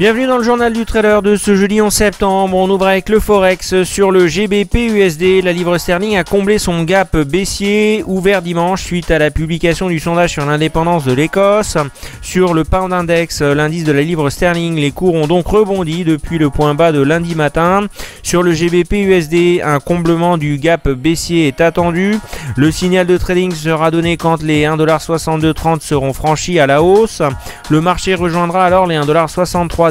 Bienvenue dans le journal du trader de ce jeudi 11 septembre. On ouvre avec le Forex sur le GBP USD. La livre sterling a comblé son gap baissier ouvert dimanche suite à la publication du sondage sur l'indépendance de l'Écosse. Sur le Pound Index, l'indice de la livre sterling, les cours ont donc rebondi depuis le point bas de lundi matin. Sur le GBP USD, un comblement du gap baissier est attendu. Le signal de trading sera donné quand les 1,6230 seront franchis à la hausse. Le marché rejoindra alors les 1,6300.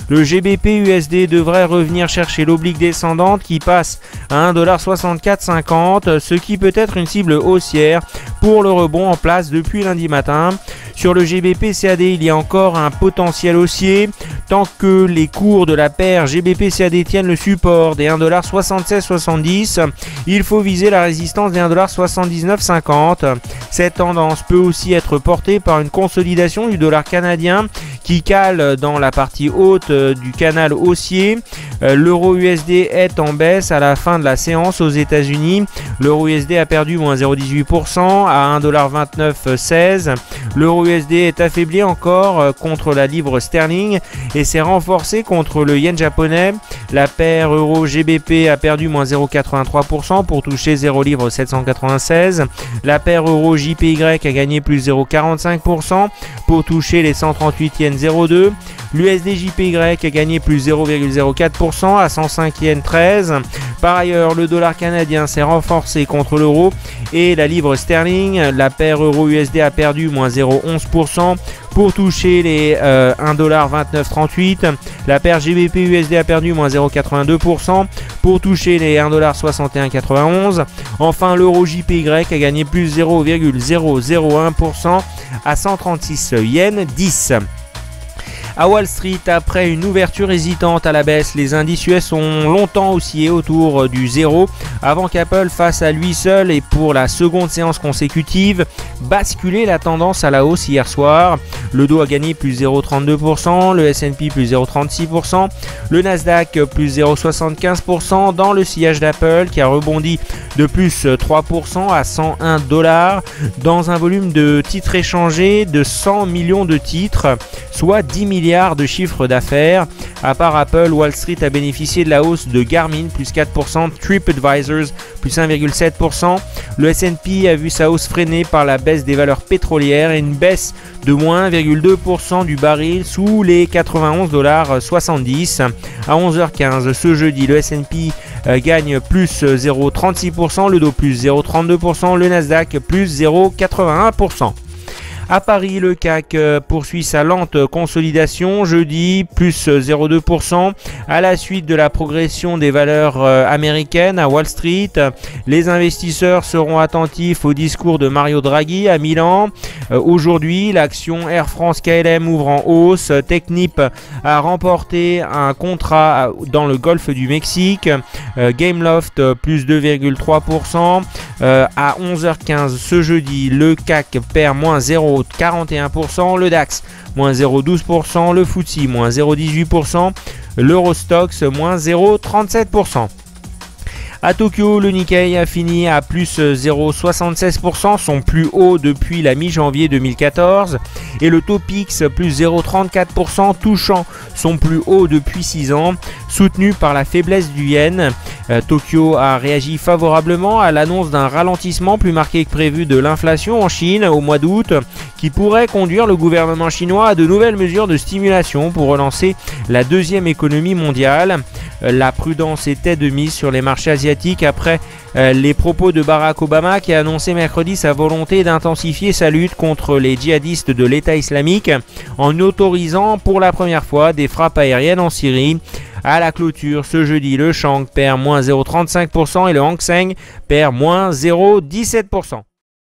Le GBP USD devrait revenir chercher l'oblique descendante qui passe à 1,6450, ce qui peut être une cible haussière pour le rebond en place depuis lundi matin. Sur le GBP CAD, il y a encore un potentiel haussier. Tant que les cours de la paire GBP CAD tiennent le support des 1,7670, il faut viser la résistance des 1,7950. Cette tendance peut aussi être portée par une consolidation du dollar canadien qui cale dans la partie haute du canal haussier. L'euro USD est en baisse à la fin de la séance aux États-Unis. L'euro USD a perdu moins 0,18% à 1,2916. L'euro USD est affaibli encore contre la livre sterling et s'est renforcé contre le yen japonais. La paire euro GBP a perdu moins 0,83% pour toucher 0 livre 796. La paire euro JPY a gagné plus 0,45% pour toucher les 138 yens 02. L'USD JPY a gagné plus 0,04% à 105 yens 13. Par ailleurs, le dollar canadien s'est renforcé contre l'euro et la livre sterling. La paire euro-USD a perdu moins 0,11% pour toucher les 1,2938. La paire GBP-USD a perdu moins 0,82% pour toucher les 1,6191. Enfin, l'euro JPY a gagné plus 0,001% à 136 yens 10. À Wall Street, après une ouverture hésitante à la baisse, les indices US ont longtemps oscillé autour du zéro avant qu'Apple fasse à lui seul et pour la seconde séance consécutive basculer la tendance à la hausse hier soir. Le Dow a gagné plus 0,32%, le S&P plus 0,36%, le Nasdaq plus 0,75% dans le sillage d'Apple qui a rebondi de plus 3% à 101 $, dans un volume de titres échangés de 100 millions de titres, soit 10 milliards de chiffre d'affaires. À part Apple, Wall Street a bénéficié de la hausse de Garmin plus 4%, TripAdvisor plus 1,7%. Le S&P a vu sa hausse freinée par la baisse des valeurs pétrolières et une baisse de moins 1,2% du baril sous les 91,70 $. À 11h15 ce jeudi, le S&P gagne plus 0,36%, le Dow plus 0,32%, le Nasdaq plus 0,81%. À Paris, le CAC poursuit sa lente consolidation, jeudi plus 0,2% à la suite de la progression des valeurs américaines à Wall Street. Les investisseurs seront attentifs au discours de Mario Draghi à Milan. Aujourd'hui, l'action Air France KLM ouvre en hausse. Technip a remporté un contrat dans le golfe du Mexique. Gameloft plus 2,3%. À 11h15 ce jeudi, le CAC perd moins 0,41%, le DAX moins 0,12%, le FTSE moins 0,18%, l'Eurostoxx moins 0,37%. À Tokyo, le Nikkei a fini à plus 0,76%, son plus haut depuis la mi-janvier 2014, et le Topix plus 0,34%, touchant son plus haut depuis 6 ans, soutenu par la faiblesse du yen. Tokyo a réagi favorablement à l'annonce d'un ralentissement plus marqué que prévu de l'inflation en Chine au mois d'août, qui pourrait conduire le gouvernement chinois à de nouvelles mesures de stimulation pour relancer la deuxième économie mondiale. La prudence était de mise sur les marchés asiatiques après les propos de Barack Obama qui a annoncé mercredi sa volonté d'intensifier sa lutte contre les djihadistes de l'État islamique en autorisant pour la première fois des frappes aériennes en Syrie. À la clôture ce jeudi, le Shang perd moins 0,35% et le Hang Seng perd moins 0,17%.